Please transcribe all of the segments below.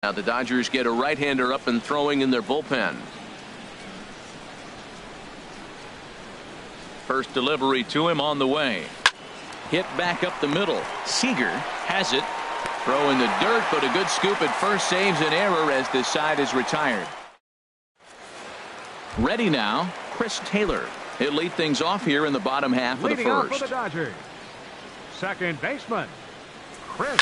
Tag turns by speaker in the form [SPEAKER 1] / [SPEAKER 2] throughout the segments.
[SPEAKER 1] Now the Dodgers get a right-hander up and throwing in their bullpen. First delivery to him on the way. Hit back up the middle. Seager has it. Throw in the dirt, but a good scoop at first saves an error as this side is retired. Ready now, Chris Taylor. He'll lead things off here in the bottom half of the first.
[SPEAKER 2] Off for the Dodgers, second baseman, Chris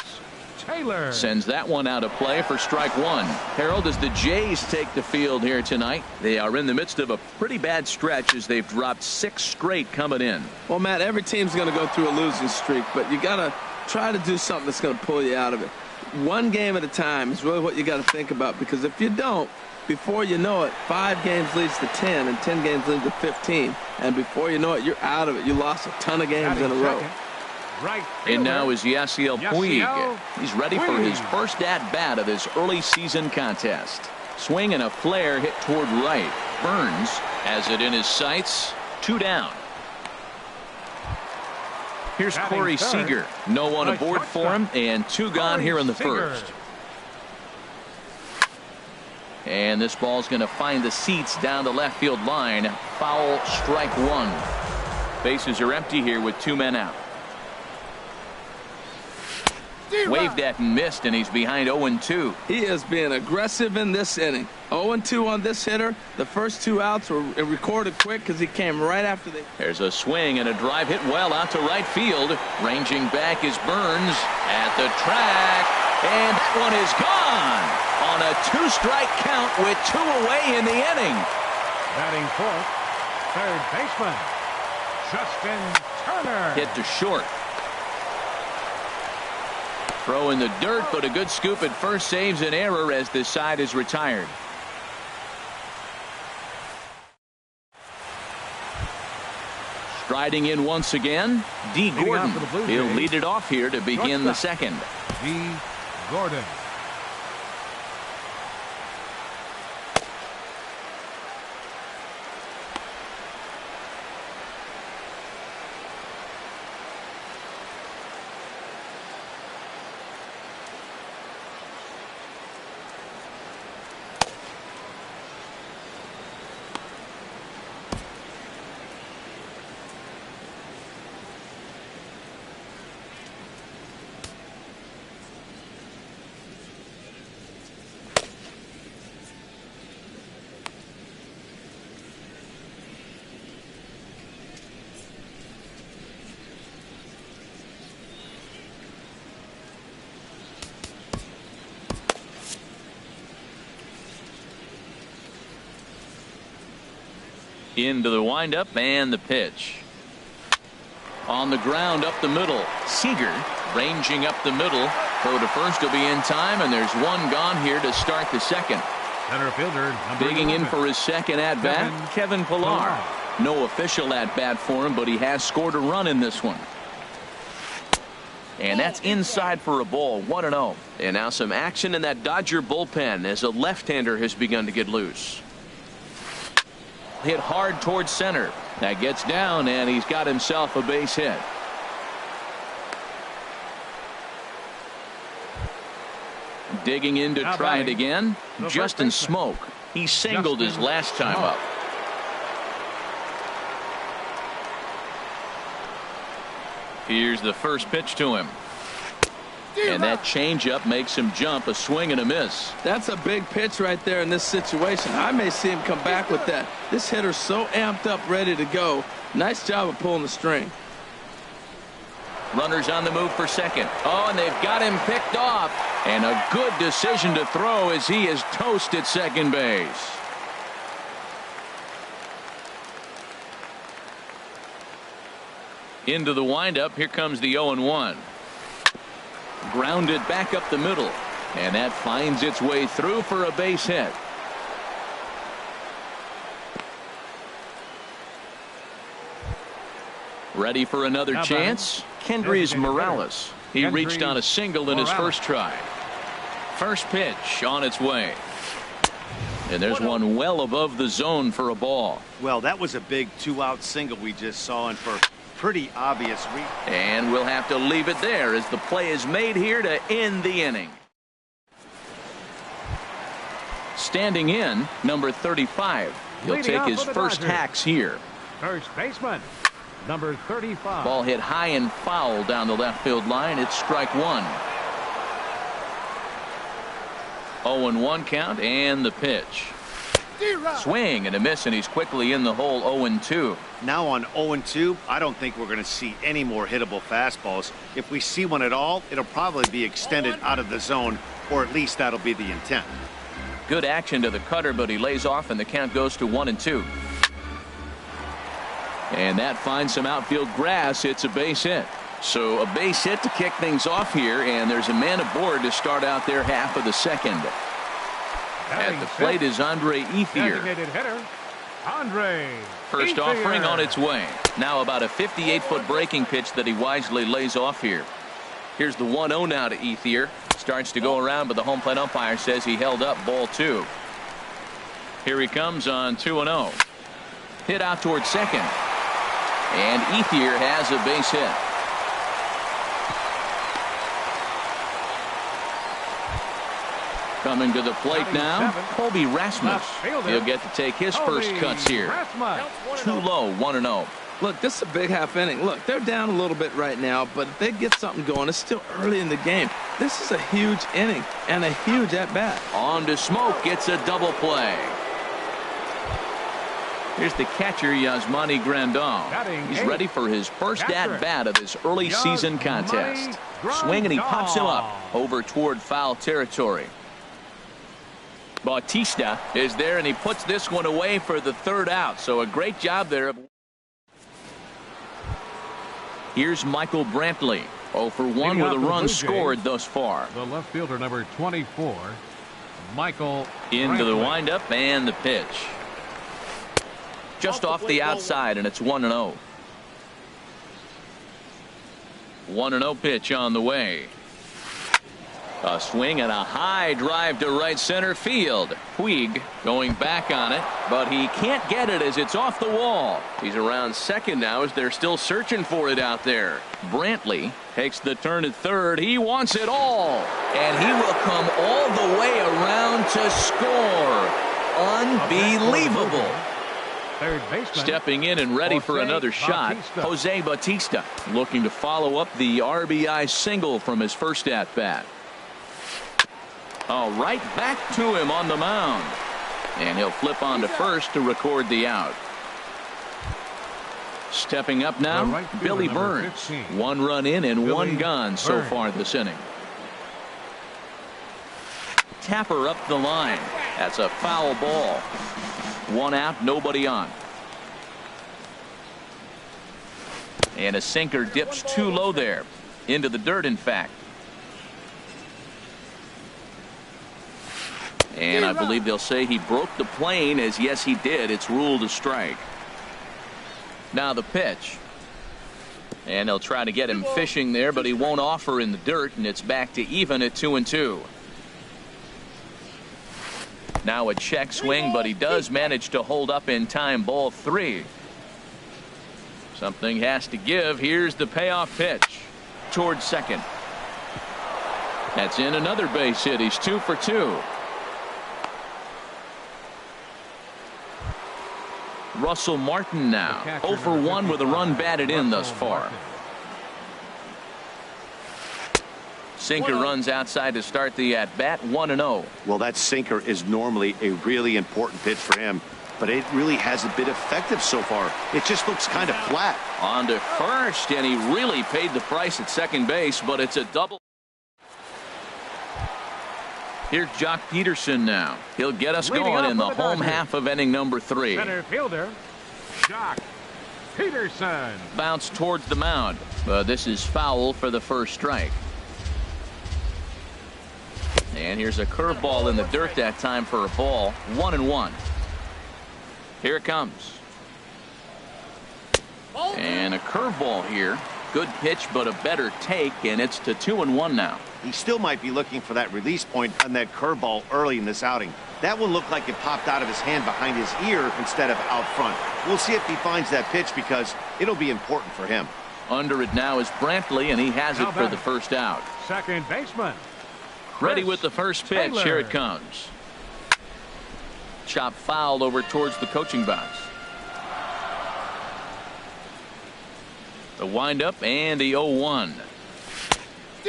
[SPEAKER 2] Taylor.
[SPEAKER 1] Sends that one out of play for strike one. Harold, as the Jays take the field here tonight, they are in the midst of a pretty bad stretch as they've dropped 6 straight coming in.
[SPEAKER 3] Well, Matt, every team's going to go through a losing streak, but you got to try to do something that's going to pull you out of it. One game at a time is really what you got to think about, because if you don't, before you know it, 5 games leads to 10 and 10 games leads to 15, and before you know it, you're out of it. You lost a ton of games in a row.
[SPEAKER 2] Right.
[SPEAKER 1] And now is Yasiel Puig. He's ready for his first at-bat of this early season contest. Swing and a flare hit toward right. Burns has it in his sights. 2 down. Here's Corey Seager. No one aboard for him, and 2 gone here in the first. And this ball's going to find the seats down the left field line. Foul, strike 1. Bases are empty here with 2 men out. Waved at and missed, and he's behind 0-2.
[SPEAKER 3] He is being aggressive in this inning. 0-2 on this hitter. The first 2 outs were recorded quick because he came right after the.
[SPEAKER 1] There's a swing and a drive hit well out to right field. Ranging back is Burns at the track, and that one is gone on a 2-strike count with 2 away in the inning.
[SPEAKER 2] Batting fourth, third baseman, Justin Turner.
[SPEAKER 1] Hit to short. Throw in the dirt, but a good scoop at first saves an error as this side is retired. Striding in once again, D. Gordon. He'll lead it off here to begin the second.
[SPEAKER 2] D. Gordon.
[SPEAKER 1] Into the windup and the pitch. On the ground up the middle. Seager ranging up the middle. Throw to first will be in time, and there's 1 gone here to start the second.
[SPEAKER 2] Center fielder
[SPEAKER 1] digging in for his second at bat, Kevin Pillar. No official at bat for him, but he has scored a run in this one. And that's inside for a ball. 1-0. And now some action in that Dodger bullpen as a left-hander has begun to get loose. Hit hard towards center. That gets down, and he's got himself a base hit. Digging in to try it again, Justin Smoke. He singled his last time up. Here's the first pitch to him. And that changeup makes him jump. A swing and a miss.
[SPEAKER 3] That's a big pitch right there in this situation. I may see him come back with that. This hitter's so amped up, ready to go. Nice job of pulling the string.
[SPEAKER 1] Runners on the move for second. Oh, and they've got him picked off. And a good decision to throw as he is toast at second base. Into the windup. Here comes the 0-1. Grounded back up the middle, and that finds its way through for a base hit. Ready for another chance? Kendrys Morales. He reached on a single in his first try. First pitch on its way. And there's one well above the zone for a ball.
[SPEAKER 4] Well, that was a big 2-out single we just saw, and for pretty obvious reason.
[SPEAKER 1] And we'll have to leave it there as the play is made here to end the inning. standing in, number 35. He'll
[SPEAKER 2] Leading
[SPEAKER 1] take
[SPEAKER 2] off
[SPEAKER 1] his
[SPEAKER 2] for the
[SPEAKER 1] first
[SPEAKER 2] Dodgers.
[SPEAKER 1] hacks here.
[SPEAKER 2] First baseman, number 35.
[SPEAKER 1] Ball hit high and foul down the left field line. It's strike one. 0-1 count and the pitch. Swing and a miss, and he's quickly in the hole. 0-2.
[SPEAKER 4] Now on 0-2, I don't think we're going to see any more hittable fastballs. If we see one at all, it'll probably be extended out of the zone, or at least that'll be the intent.
[SPEAKER 1] Good action to the cutter, but he lays off, and the count goes to 1-2. And that finds some outfield grass. It's a base hit. So a base hit to kick things off here, and there's a man aboard to start out their half of the second. At the plate is Andre Ethier.
[SPEAKER 2] Designated hitter, Andre
[SPEAKER 1] First
[SPEAKER 2] Ethier.
[SPEAKER 1] offering on its way. Now about a 58-foot breaking pitch that he wisely lays off here. Here's the 1-0 now to Ethier. Starts to go around, but the home plate umpire says he held up ball 2. Here he comes on 2-0. Hit out towards second. And Ethier has a base hit. Coming to the plate now, Colby Rasmus. He'll get to take his first cuts here. Too low, 1-0.
[SPEAKER 3] Look, this is a big half inning. Look, they're down a little bit right now, but if they get something going, it's still early in the game. This is a huge inning and a huge at-bat.
[SPEAKER 1] On to Smoke, gets a double play. Here's the catcher, Yasmani Grandal. He's ready for his first at-bat of this early season contest. Swing, and he pops him up over toward foul territory. Bautista is there, and he puts this one away for the third out. So a great job there. Here's Michael Brantley. 0 for 1 with a run scored thus far.
[SPEAKER 2] The left fielder, number 24, Michael
[SPEAKER 1] Into the
[SPEAKER 2] Brantley.
[SPEAKER 1] windup and the pitch. Just off the outside, and it's 1-0. 1-0 pitch on the way. A swing and a high drive to right center field. Puig going back on it, but he can't get it as it's off the wall. He's around second now as they're still searching for it out there. Brantley takes the turn at third. He wants it all, and he will come all the way around to score. Unbelievable.
[SPEAKER 2] Third baseman,
[SPEAKER 1] Stepping in and ready for
[SPEAKER 2] Jose
[SPEAKER 1] another shot,
[SPEAKER 2] Bautista.
[SPEAKER 1] Jose Bautista looking to follow up the RBI single from his first at bat. Oh, right back to him on the mound, and he'll flip on to first to record the out. Stepping up
[SPEAKER 2] The
[SPEAKER 1] now,
[SPEAKER 2] right fielder,
[SPEAKER 1] Billy
[SPEAKER 2] number
[SPEAKER 1] Burns.
[SPEAKER 2] 15.
[SPEAKER 1] 1 run in and
[SPEAKER 2] Billy
[SPEAKER 1] 1 gone so
[SPEAKER 2] Burns.
[SPEAKER 1] far this inning. Tapper up the line. That's a foul ball. 1 out, nobody on. And a sinker dips too low there. Into the dirt, in fact. And I believe they'll say he broke the plane, as yes he did. It's ruled a strike. Now the pitch. And they'll try to get him fishing there, but he won't offer in the dirt, and it's back to even at 2-2. Now a check swing, but he does manage to hold up in time. Ball 3. Something has to give. Here's the payoff pitch towards second. That's in another base hit. He's 2 for 2. Russell Martin now 0 for 1 with a run batted in thus far. Sinker runs outside to start the at bat. 1-0.
[SPEAKER 4] Well, that sinker is normally a really important pitch for him, but it really hasn't been effective so far. It just looks kind of flat.
[SPEAKER 1] On to first, and he really paid the price at second base, but it's a double. Here's Jock Peterson now. He'll get us
[SPEAKER 2] Leading
[SPEAKER 1] going
[SPEAKER 2] off
[SPEAKER 1] in the
[SPEAKER 2] for the
[SPEAKER 1] home
[SPEAKER 2] Dodgers.
[SPEAKER 1] half of inning number 3.
[SPEAKER 2] Center fielder, Jock Peterson.
[SPEAKER 1] Bounce towards the mound. This is foul for the first strike. And here's a curveball in the dirt that time for a ball. 1-1. Here it comes. And a curveball here. Good pitch, but a better take, and it's to 2-1 now.
[SPEAKER 4] He still might be looking for that release point on that curveball early in this outing. That one looked like it popped out of his hand behind his ear instead of out front. We'll see if he finds that pitch, because it'll be important for him.
[SPEAKER 1] Under it now is Brantley, and he has it for the first out.
[SPEAKER 2] Second baseman,
[SPEAKER 1] Ready with the first pitch.
[SPEAKER 2] Taylor.
[SPEAKER 1] Here it comes. Chop foul over towards the coaching box. The windup and the 0-1.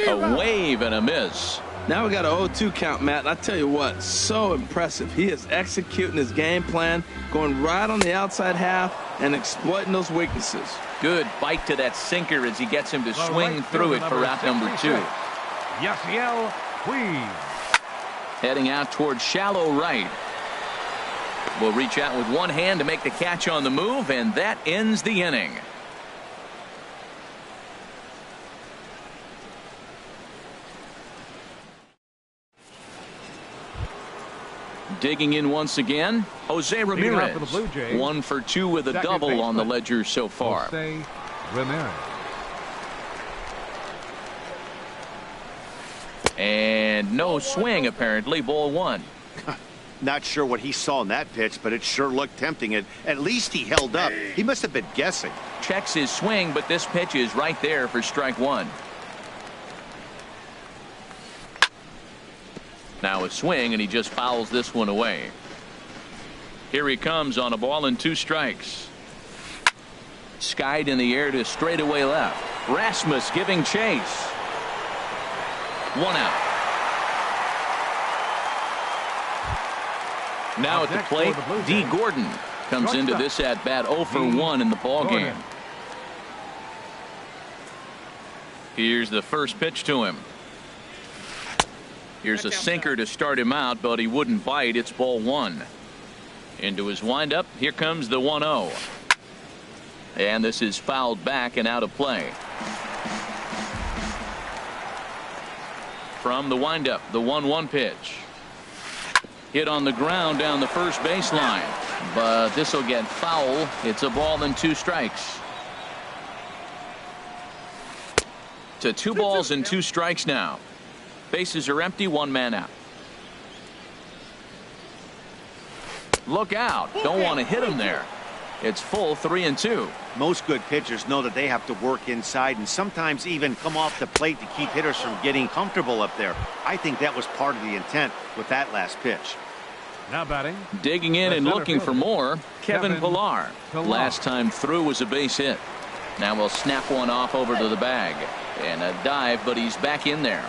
[SPEAKER 1] A wave and a miss.
[SPEAKER 3] Now we got an 0-2 count, Matt. And I tell you what, so impressive. He is executing his game plan, going right on the outside half and exploiting those weaknesses.
[SPEAKER 1] Good bite to that sinker as he gets him to swing through it for route number 2.
[SPEAKER 2] Yasiel Puig.
[SPEAKER 1] Heading out towards shallow right. Will reach out with one hand to make the catch on the move, and that ends the inning. Digging in once again, Jose Ramirez. 1 for 2 with a double on the ledger so far.
[SPEAKER 2] Jose Ramirez.
[SPEAKER 1] And no swing, apparently. Ball 1.
[SPEAKER 4] Not sure what he saw in that pitch, but it sure looked tempting. At least he held up. He must have been guessing.
[SPEAKER 1] Checks his swing, but this pitch is right there for strike 1. Now a swing, and he just fouls this one away. Here he comes on a ball and 2 strikes. Skied in the air to straightaway left. Rasmus giving chase. 1 out. Now at the plate, D. Gordon comes into this at bat 0 for 1 in the ball game. Here's the first pitch to him. Here's a sinker to start him out, but he wouldn't bite. It's ball 1. Into his windup. Here comes the 1-0. And this is fouled back and out of play. From the windup, the 1-1 pitch. Hit on the ground down the first baseline, but this will get foul. It's a ball and 2 strikes. To 2 balls and 2 strikes now. Bases are empty, 1 man out. Look out. Don't want to hit him there. It's full 3-2.
[SPEAKER 4] Most good pitchers know that they have to work inside and sometimes even come off the plate to keep hitters from getting comfortable up there. I think that was part of the intent with that last pitch.
[SPEAKER 2] Now batting.
[SPEAKER 1] Digging in and looking for more, Kevin Pillar. Last time through was a base hit. Now we'll snap one off over to the bag. And a dive, but he's back in there.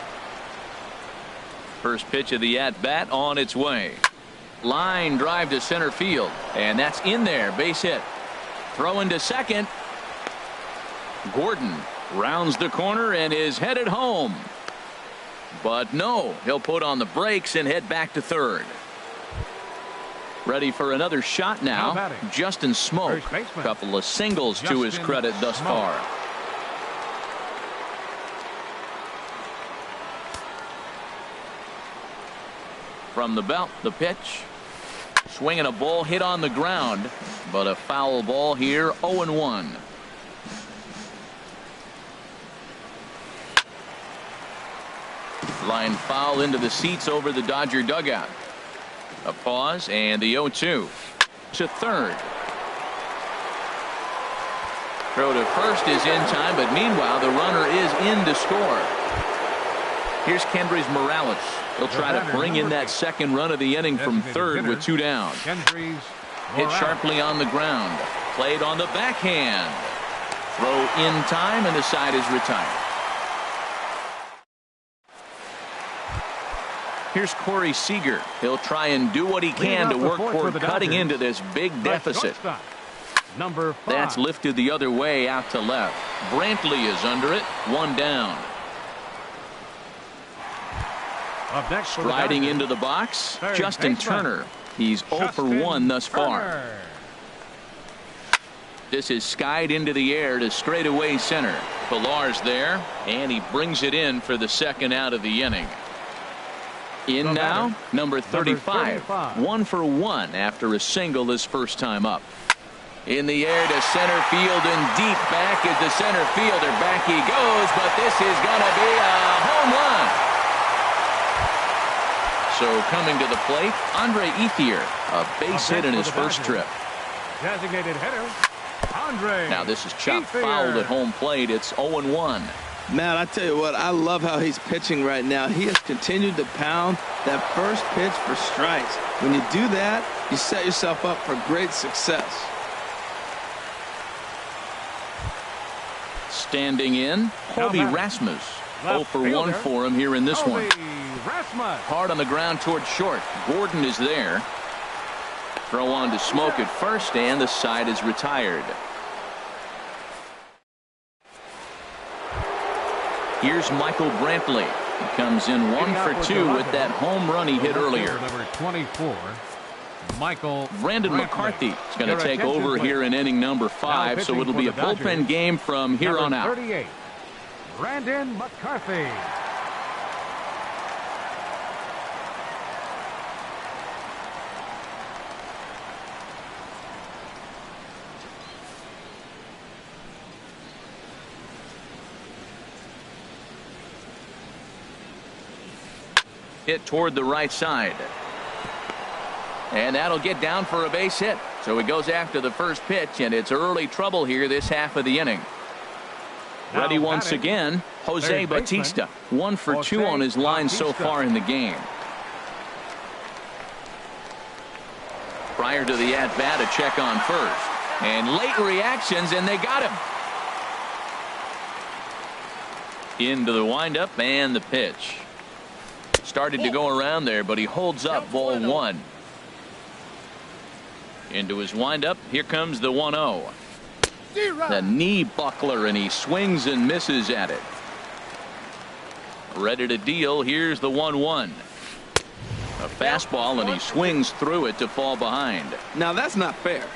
[SPEAKER 1] First pitch of the at-bat on its way. Line drive to center field, and that's in there. Base hit. Throw into second. Gordon rounds the corner and is headed home. But no, he'll put on the brakes and head back to third. Ready for another shot now. Justin Smoke. Couple of singles to his credit thus far. From the belt, the pitch. Swinging a ball hit on the ground, but a foul ball here. 0-1. Line foul into the seats over the Dodger dugout. A pause and the 0-2 to third. Throw to first is in time, but meanwhile the runner is in to score. Here's Kendrys Morales. He'll try to bring in that second run of the inning from third with 2 down. Hit sharply on the ground. Played on the backhand. Throw in time, and the side is retired. Here's Corey Seager. He'll try and do what he can to work toward cutting into this big deficit.
[SPEAKER 2] Number 5.
[SPEAKER 1] That's lifted the other way out to left. Brantley is under it. 1 down. Striding into the box, Justin Turner. He's 0 for 1 thus far. This is skied into the air to straightaway center. Pillar's there, and he brings it in for the second out of the inning. In now, number 35. 1 for 1 after a single his first time up. In the air to center field and deep back is the center fielder. Back he goes, but this is going to be a home run. So coming to the plate, Andre Ethier, a base hit in his first trip.
[SPEAKER 2] Designated hitter, Andre.
[SPEAKER 1] Now this is chopped fouled at home plate. It's 0-1.
[SPEAKER 3] Matt, I tell you what, I love how he's pitching right now. He has continued to pound that first pitch for strikes. When you do that, you set yourself up for great success.
[SPEAKER 1] Standing in, Colby Rasmus. 0 for 1 for him here in this one. Hard on the ground towards short. Gordon is there. Throw on to Smoke at first, and the side is retired. Here's Michael Brantley. He comes in 1 for 2 with that home run he hit earlier.
[SPEAKER 2] Number 24, Michael
[SPEAKER 1] Brandon McCarthy is going to take over here in inning number 5, so it'll be a bullpen game from here on out.
[SPEAKER 2] 38, Brandon McCarthy.
[SPEAKER 1] Hit toward the right side. And that'll get down for a base hit. So he goes after the first pitch, and it's early trouble here this half of the inning. Ready once again, Jose Bautista. 1 for 2 on his line so far in the game. Prior to the at-bat, a check on first. And late reactions, and they got him. Into the windup and the pitch. Started to go around there, but he holds up ball 1. Into his windup. Here comes the 1-0. The knee buckler, and he swings and misses at it. Ready to deal. Here's the 1-1. A fastball, and he swings through it to fall behind.
[SPEAKER 3] Now that's not fair.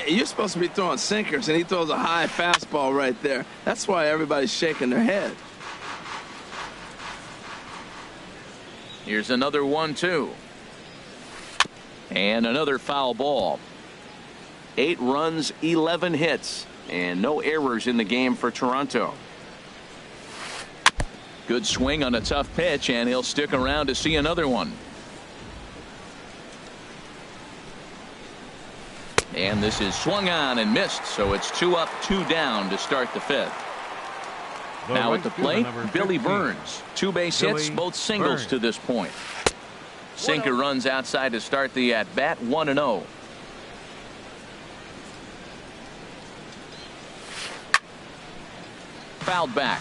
[SPEAKER 3] You're supposed to be throwing sinkers, and he throws a high fastball right there. That's why everybody's shaking their head.
[SPEAKER 1] Here's another 1-2. And another foul ball. 8 runs, 11 hits, and no errors in the game for Toronto. Good swing on a tough pitch, and he'll stick around to see another one. And this is swung on and missed, so it's 2 up, 2 down to start the 5th. Now at the plate, Billy Burns. 2 base hits, both singles to this point. Sinker runs outside to start the at-bat, 1-0. Fouled back.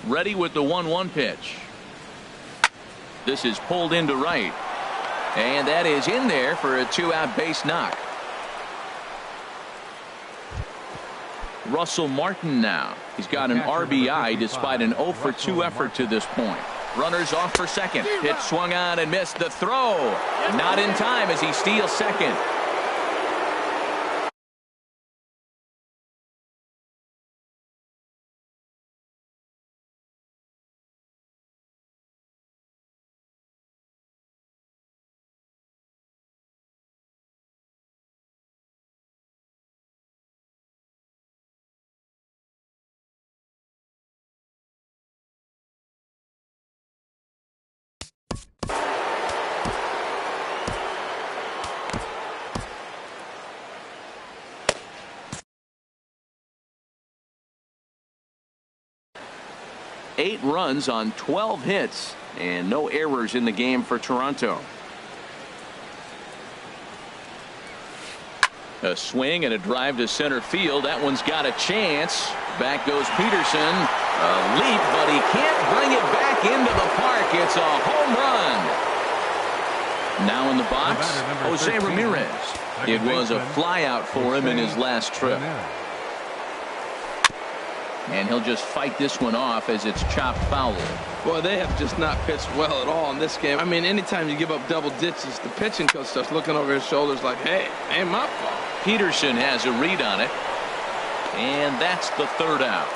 [SPEAKER 1] Ready with the 1-1 pitch. This is pulled into right. And that is in there for a 2-out base knock. Russell Martin now. He's got an RBI despite an 0 for 2 effort to this point. Runners off for second. Pitch swung on and missed. The throw. Not in time as he steals second. Eight runs on 12 hits and no errors in the game for Toronto. A swing and a drive to center field. That one's got a chance. Back goes Peterson. A leap, but he can't bring it back into the park. It's a home run. Now in the box, Jose Ramirez. It was a flyout for him in his last trip. And he'll just fight this one off as it's chopped foul.
[SPEAKER 3] Boy, they have just not pitched well at all in this game. I mean, anytime you give up double digits, the pitching coach starts looking over his shoulders like, hey, ain't my fault.
[SPEAKER 1] Peterson has a read on it. And that's the 3rd out.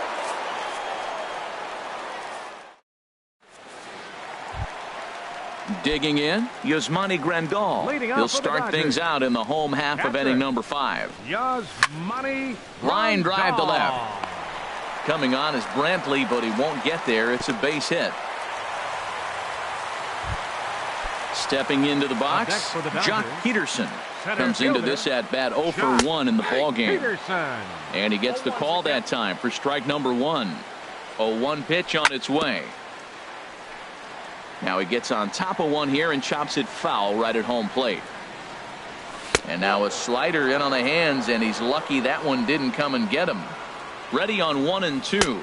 [SPEAKER 1] Digging in, Yasmani Grandal. He'll start things out in the home half of inning number 5.
[SPEAKER 2] Yasmani
[SPEAKER 1] Line drive to left. Coming on is Brantley, but he won't get there. It's a base hit. Stepping into the box, Jock Peterson comes into this at bat 0 for 1 in the ball game. And he gets the call that time for strike number 1. 0-1 pitch on its way. Now he gets on top of one here and chops it foul right at home plate. And now a slider in on the hands, and he's lucky that one didn't come and get him. Ready on 1-2.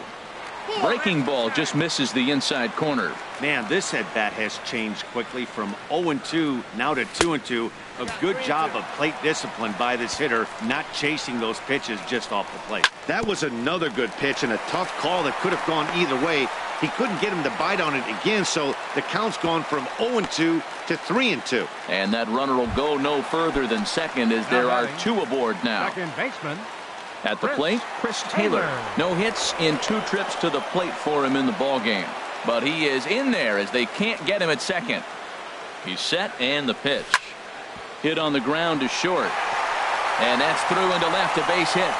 [SPEAKER 1] Breaking ball just misses the inside corner.
[SPEAKER 4] Man, this at bat has changed quickly from 0-2 now to 2-2. A good job of plate discipline by this hitter, not chasing those pitches just off the plate. That was another good pitch and a tough call that could have gone either way. He couldn't get him to bite on it again, so the count's gone from 0-2 to 3-2.
[SPEAKER 1] And that runner will go no further than second as there are 2 aboard now.
[SPEAKER 2] Second baseman.
[SPEAKER 1] At the plate, Chris Taylor. No hits in 2 trips to the plate for him in the ball game. But he is in there as they can't get him at second. He's set and the pitch. Hit on the ground to short. And that's through into left, a base hit.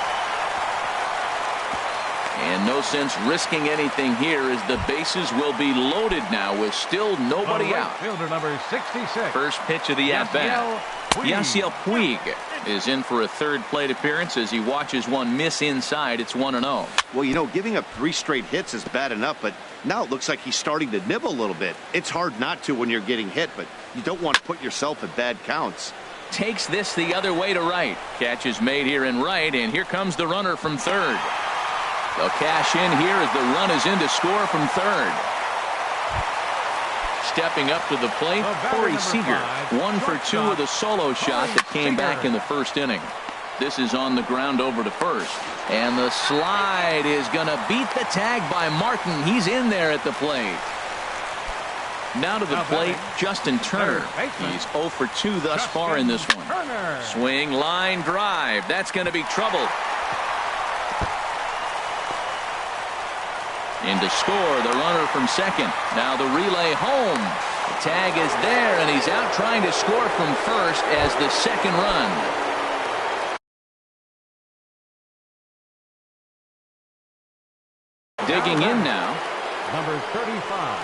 [SPEAKER 1] And no sense risking anything here as the bases will be loaded now with still nobody out.
[SPEAKER 2] Fielder number 66.
[SPEAKER 1] First pitch of the at-bat. Yasiel Puig is in for a third plate appearance as he watches one miss inside. It's 1-0.
[SPEAKER 4] Well, you know, giving up 3 straight hits is bad enough, but now it looks like he's starting to nibble a little bit. It's hard not to when you're getting hit, but you don't want to put yourself in bad counts.
[SPEAKER 1] Takes this the other way to right. Catch is made here in right, and here comes the runner from third. They'll cash in here as the run is in to score from third. Stepping up to the plate, Corey Seager. 1 for 2 with a solo shot that came back in the first inning. This is on the ground over to first. And the slide is going to beat the tag by Martin. He's in there at the plate. Now to the plate, Justin Turner. He's 0 for 2 thus far in this one. Swing, line, drive. That's going to be trouble. In to score, the runner from second. Now the relay home. The tag is there, and he's out trying to score from first as the second run. Digging in now.
[SPEAKER 2] Number 35.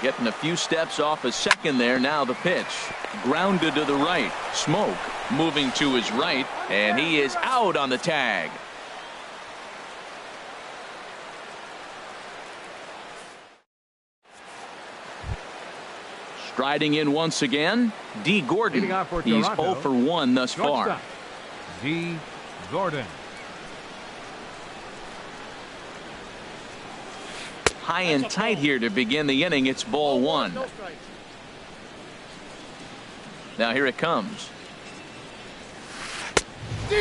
[SPEAKER 1] Getting a few steps off a second there. Now the pitch. Grounded to the right. Smoke moving to his right, and he is out on the tag. Striding in once again, D. Gordon. He's 0 for 1 thus far.
[SPEAKER 2] D. Gordon.
[SPEAKER 1] High and tight here to begin the inning. It's ball 1. Now here it comes.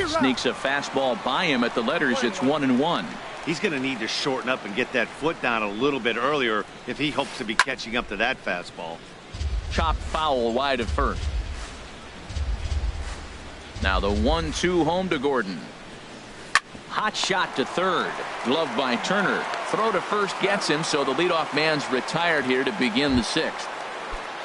[SPEAKER 1] Sneaks a fastball by him at the letters. It's 1-1.
[SPEAKER 4] He's going to need to shorten up and get that foot down a little bit earlier if he hopes to be catching up to that fastball.
[SPEAKER 1] Chopped foul wide of first. Now the 1-2 home to Gordon. Hot shot to third. Glove by Turner. Throw to first gets him, so the leadoff man's retired here to begin the 6th.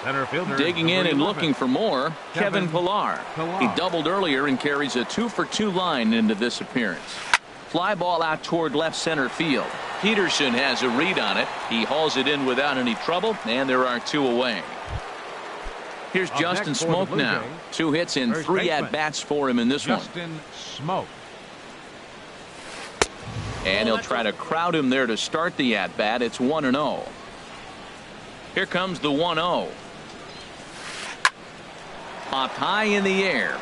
[SPEAKER 2] Center fielder
[SPEAKER 1] digging in and looking for more, Kevin Pillar. He doubled earlier and carries a 2 for 2 line into this appearance. Fly ball out toward left center field. Peterson has a read on it. He hauls it in without any trouble, and there are 2 away. Here's Justin Smoke now. 2 hits and 3 at-bats for him in this one.
[SPEAKER 2] Justin Smoke.
[SPEAKER 1] And he'll try to crowd him there to start the at-bat. It's 1-0. Here comes the 1-0. Popped high in the air.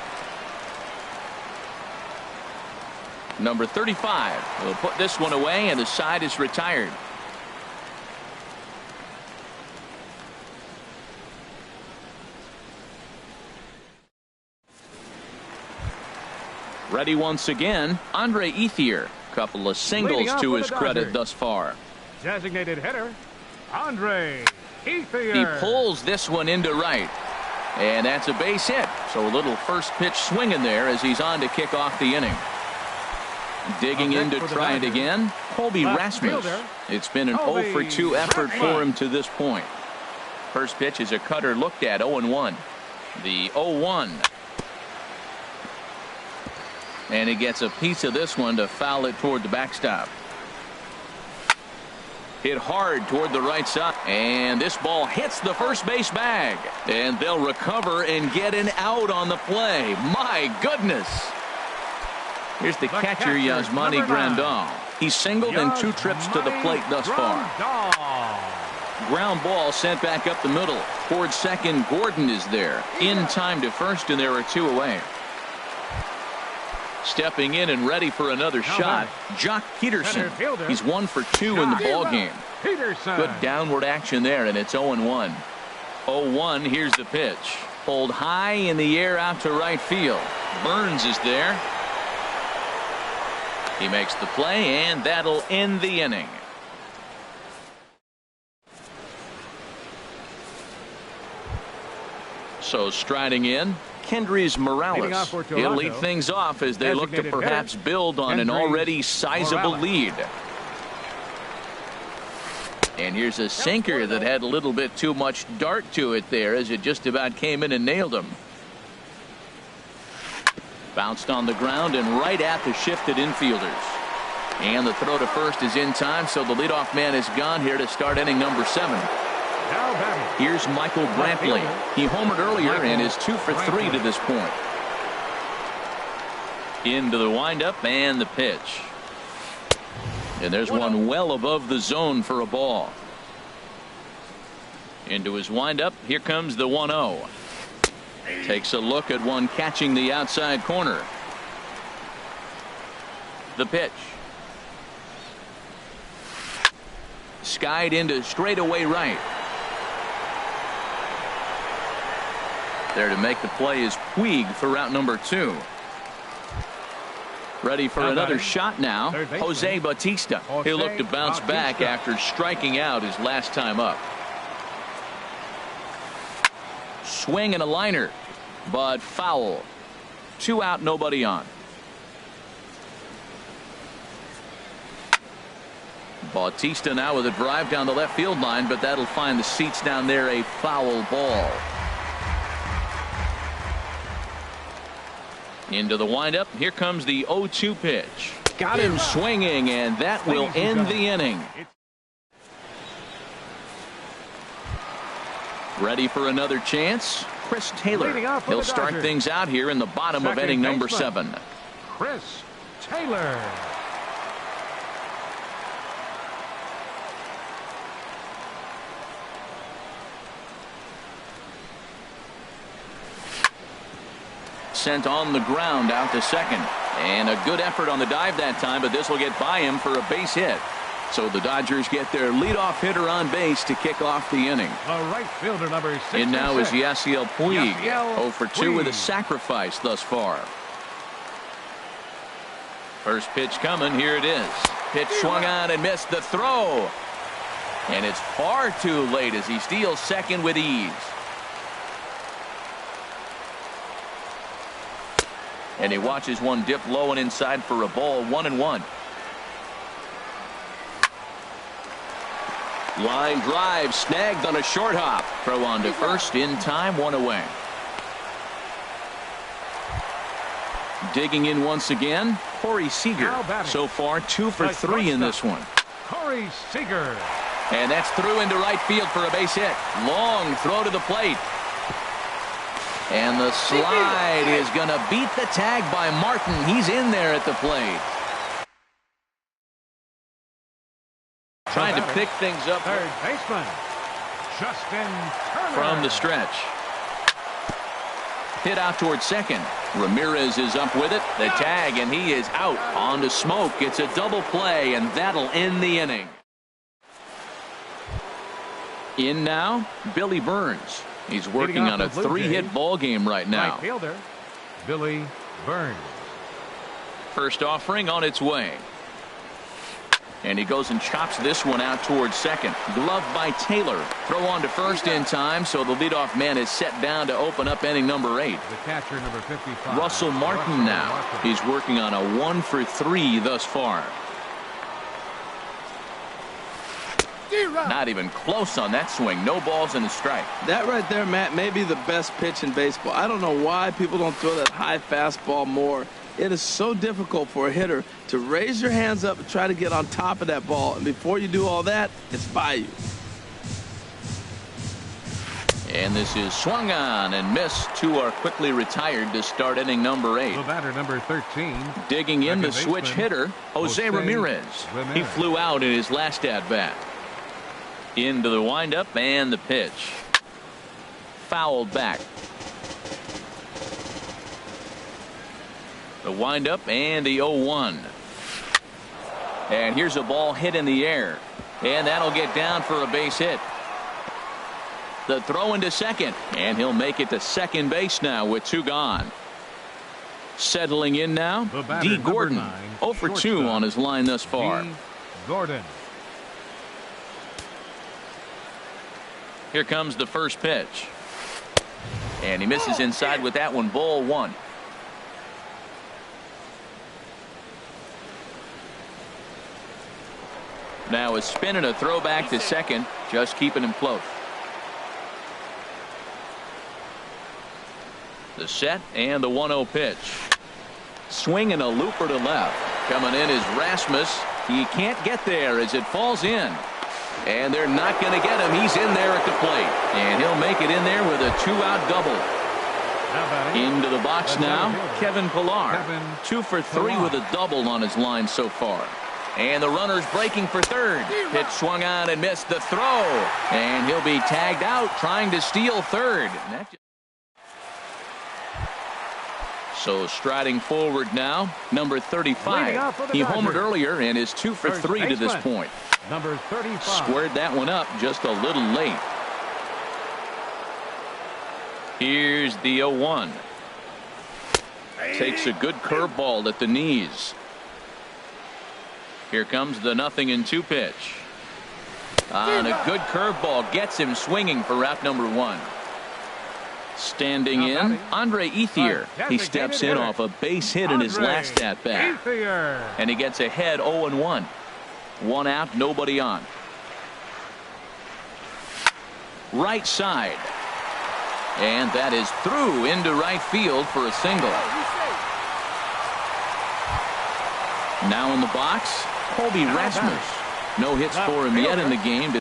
[SPEAKER 1] Number 35 will put this one away, and the side is retired. Ready once again, Andre Ethier. Couple of singles to his credit thus far.
[SPEAKER 2] Designated hitter, Andre Ethier.
[SPEAKER 1] He pulls this one into right. And that's a base hit. So a little first pitch swinging there as he's on to kick off the inning. Digging in to try it again, Colby Rasmus. It's been an 0 for 2 effort for him to this point. First pitch is a cutter looked at, 0-1. The 0-1. And he gets a piece of this one to foul it toward the backstop. Hit hard toward the right side. And this ball hits the first base bag. And they'll recover and get an out on the play. My goodness. Here's the catcher, Yasmani Grandal. He's singled in 2 trips to the plate thus far. Ground ball sent back up the middle. Towards second, Gordon is there. In time to first, and there are 2 away. Stepping in and ready for another shot, Jock Peterson. He's 1 for 2 in the ball game. Good downward action there, and it's 0-1. 0-1, here's the pitch. Pulled high in the air out to right field. Burns is there. He makes the play, and that'll end the inning. So striding in, Kendrys Morales. He'll lead things off as they look to perhaps build on an already sizable lead. And here's a sinker that had a little bit too much dart to it there as it just about came in and nailed him. Bounced on the ground and right at the shifted infielders. And the throw to first is in time, so the leadoff man is gone here to start inning number 7. Here's Michael Brantley. He homered earlier and is 2 for 3 to this point. Into the windup and the pitch. And there's one well above the zone for a ball. Into his windup. Here comes the 1-0. Takes a look at one catching the outside corner. The pitch. Skied into straightaway right. There to make the play is Puig for route number 2. Ready for another shot now. Jose Bautista. He'll look to bounce back after striking out his last time up. Swing and a liner, but foul. 2 out, nobody on. Bautista now with a drive down the left field line, but that'll find the seats down there a foul ball. Into the windup. Here comes the 0-2 pitch. Got him swinging, and that will end the inning. Ready for another chance. Chris Taylor. He'll start things out here in the bottom of inning number 7.
[SPEAKER 2] Chris Taylor.
[SPEAKER 1] Sent on the ground out to second. And a good effort on the dive that time, but this will get by him for a base hit. So the Dodgers get their leadoff hitter on base to kick off the inning.
[SPEAKER 2] The right fielder, number 66.
[SPEAKER 1] And now is Yasiel Puig.
[SPEAKER 2] Yasiel
[SPEAKER 1] 0 for 2 with a sacrifice thus far. First pitch coming. Here it is. Pitch swung on and missed the throw. And it's far too late as he steals second with ease. And he watches one dip low and inside for a ball. 1-1. Line drive snagged on a short hop. Throw on to first in time. 1 away. Digging in once again, Corey Seager. So far 2 for 3 in this one.
[SPEAKER 2] Corey Seager.
[SPEAKER 1] And that's through into right field for a base hit. Long throw to the plate. And the slide is going to beat the tag by Martin. He's in there at the plate. Trying to pick things up.
[SPEAKER 2] Third baseman, Justin Turner.
[SPEAKER 1] From the stretch. Hit out towards second. Ramirez is up with it. The tag, and he is out. On to Smoke. It's a double play, and that'll end the inning. In now, Billy Burns. He's working on a 3-hit ball game right now.
[SPEAKER 2] Right fielder, Billy Burns.
[SPEAKER 1] First offering on its way. And he goes and chops this one out towards second. Gloved by Taylor. Throw on to first in time, so the leadoff man is set down to open up inning number 8.
[SPEAKER 2] The catcher, number 55.
[SPEAKER 1] Russell Martin now. He's working on a 1 for 3 thus far. Not even close on that swing. No balls and a strike.
[SPEAKER 3] That right there, Matt, may be the best pitch in baseball. I don't know why people don't throw that high fastball more. It is so difficult for a hitter to raise your hands up and try to get on top of that ball. And before you do all that, it's by you.
[SPEAKER 1] And this is swung on and missed. Two are quickly retired to start inning number 8.
[SPEAKER 2] The batter, number 13.
[SPEAKER 1] Digging in the
[SPEAKER 2] second
[SPEAKER 1] switch
[SPEAKER 2] baseman,
[SPEAKER 1] hitter, Jose Ramirez. He flew out in his last at-bat. Into the windup and the pitch. Fouled back. The windup and the 0-1. And here's a ball hit in the air. And that'll get down for a base hit. The throw into second, and he'll make it to second base now with 2 gone. Settling in now, D. Gordon, 0 for 2 on his line thus far.
[SPEAKER 2] D. Gordon.
[SPEAKER 1] Here comes the first pitch. And he misses inside with that one, ball 1. Now a spin and a throw back to second, just keeping him close. The set and the 1-0 pitch. Swing and a looper to left. Coming in is Rasmus. He can't get there as it falls in. And they're not going to get him. He's in there at the plate. And he'll make it in there with a 2-out double. Into the box now, Kevin Pillar. 2 for 3 with a double on his line so far. And the runner's breaking for third. Pitch swung on and missed the throw. And he'll be tagged out trying to steal third. So striding forward now, number 35. He homered earlier and is 2 for 3 to this point.
[SPEAKER 2] Number 35.
[SPEAKER 1] Squared that one up just a little late. Here's the 0-1. Takes a good curveball at the knees. Here comes the 0-2 pitch. And a good curveball gets him swinging for out number 1. Standing in, Andre Ethier. He steps in off a base hit in his last at-bat. And he gets ahead 0-1. 1 out, nobody on. Right side. And that is through into right field for a single. Now in the box, Colby Rasmus. No hits for him yet in the game.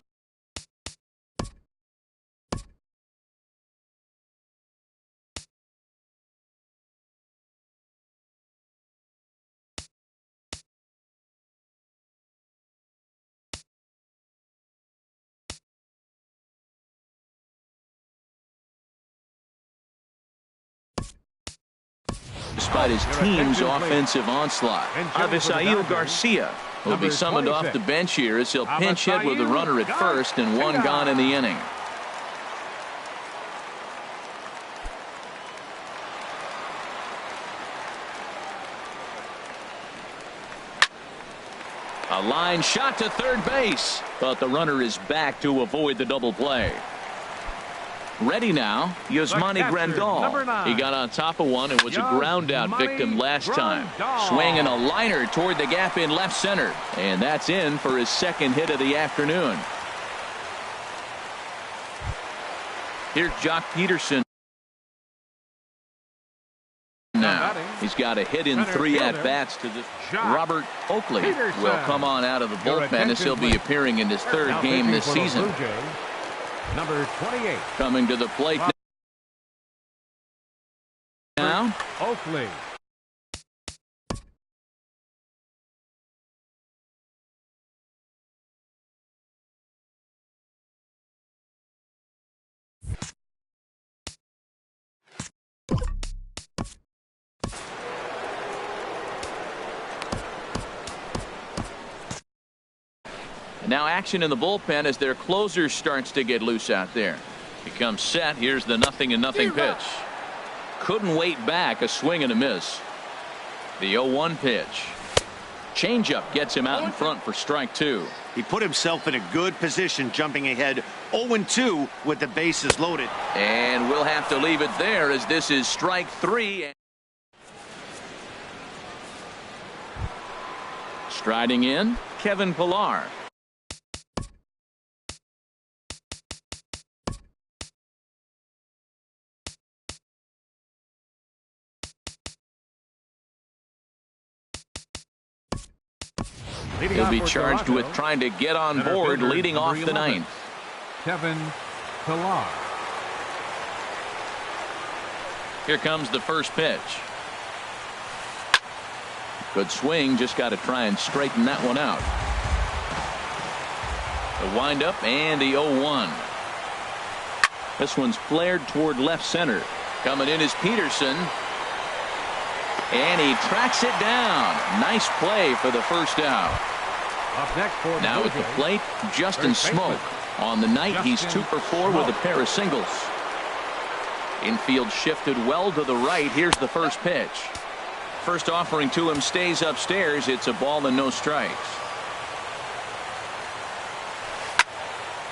[SPEAKER 1] Despite his team's offensive onslaught, Avisail Garcia will be summoned off the bench here as he'll pinch hit with a runner at first and 1 gone in the inning. A line shot to third base, but the runner is back to avoid the double play. Ready now, Yasmani Grandal. He got on top of one and was a ground out victim last time. Swinging a liner toward the gap in left center. And that's in for his second hit of the afternoon. Here's Jock Peterson. Now he's got a hit in 3 at-bats to this. Robert Oakley will come on out of the bullpen as he'll be appearing in his 3rd game this season.
[SPEAKER 2] Number 28.
[SPEAKER 1] Coming to the plate now.
[SPEAKER 2] Oakley.
[SPEAKER 1] Now action in the bullpen as their closer starts to get loose out there. He comes set. Here's the 0-0 pitch. Couldn't wait back. A swing and a miss. The 0-1 pitch. Changeup gets him out in front for strike 2.
[SPEAKER 4] He put himself in a good position, jumping ahead 0-2 with the bases loaded.
[SPEAKER 1] And we'll have to leave it there as this is strike 3. Striding in, Kevin Pillar. He'll be charged with trying to get on board leading off the ninth.
[SPEAKER 2] Kevin Pillar.
[SPEAKER 1] Here comes the first pitch. Good swing, just got to try and straighten that one out. The windup and the 0-1. This one's flared toward left center. Coming in is Peterson. And he tracks it down. Nice play for the first out.
[SPEAKER 2] Up next for
[SPEAKER 1] now at the plate, Justin Smoak. On the night, he's 2 for 4 with a pair of singles. Infield shifted well to the right. Here's the first pitch. First offering to him stays upstairs. It's a ball and no strikes.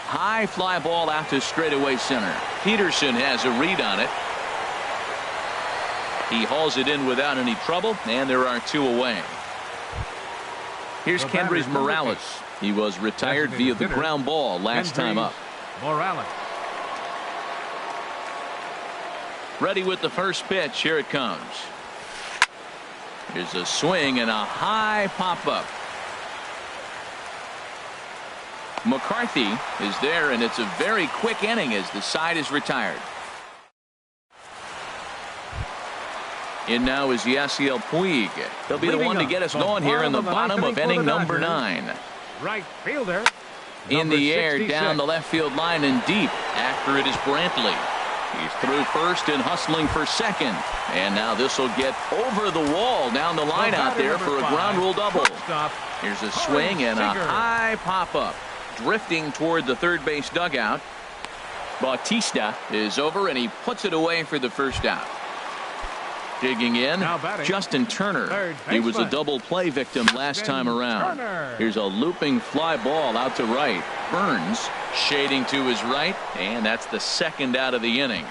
[SPEAKER 1] High fly ball out to straightaway center. Peterson has a read on it. He hauls it in without any trouble, and there are 2 away. Here's Kendrys Morales. He was retired via the ground ball last time up.
[SPEAKER 2] Morales.
[SPEAKER 1] Ready with the first pitch. Here it comes. Here's a swing and a high pop-up. McCarthy is there, and it's a very quick inning as the side is retired. In now is Yasiel Puig. He'll be the one to get us going here in the bottom of inning number 9.
[SPEAKER 2] Right fielder.
[SPEAKER 1] In the air, down the left field line and deep. After it is Brantley. He's through first and hustling for second. And now this will get over the wall down the line out there for a ground rule double. Here's a swing and a high pop-up. Drifting toward the third base dugout. Bautista is over, and he puts it away for the first out. Digging in, Justin Turner. He was a double play victim last time around. Here's a looping fly ball out to right. Burns shading to his right, and that's the second out of the inning.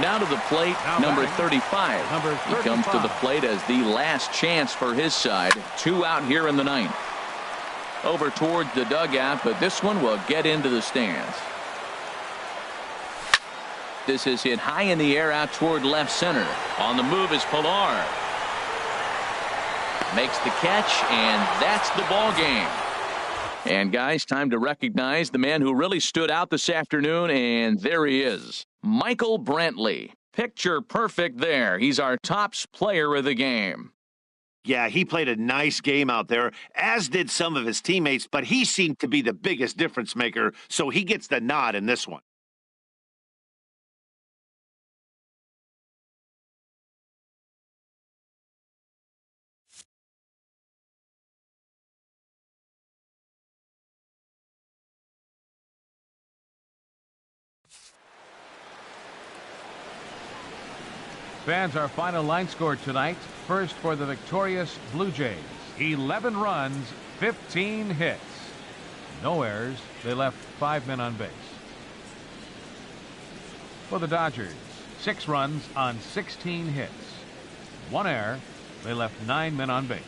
[SPEAKER 1] Now to the plate, number 35. He comes to the plate as the last chance for his side. 2 out here in the ninth. Over towards the dugout, but this one will get into the stands. This is hit high in the air out toward left center. On the move is Pillar. Makes the catch, and that's the ball game. And guys, time to recognize the man who really stood out this afternoon, and there he is. Michael Brantley. Picture perfect there. He's our tops player of the game.
[SPEAKER 4] Yeah, he played a nice game out there, as did some of his teammates, but he seemed to be the biggest difference maker, so he gets the nod in this one.
[SPEAKER 2] Fans, our final line score tonight. First for the victorious Blue Jays. 11 runs, 15 hits. No errors. They left 5 men on base. For the Dodgers, 6 runs on 16 hits. 1 error. They left 9 men on base.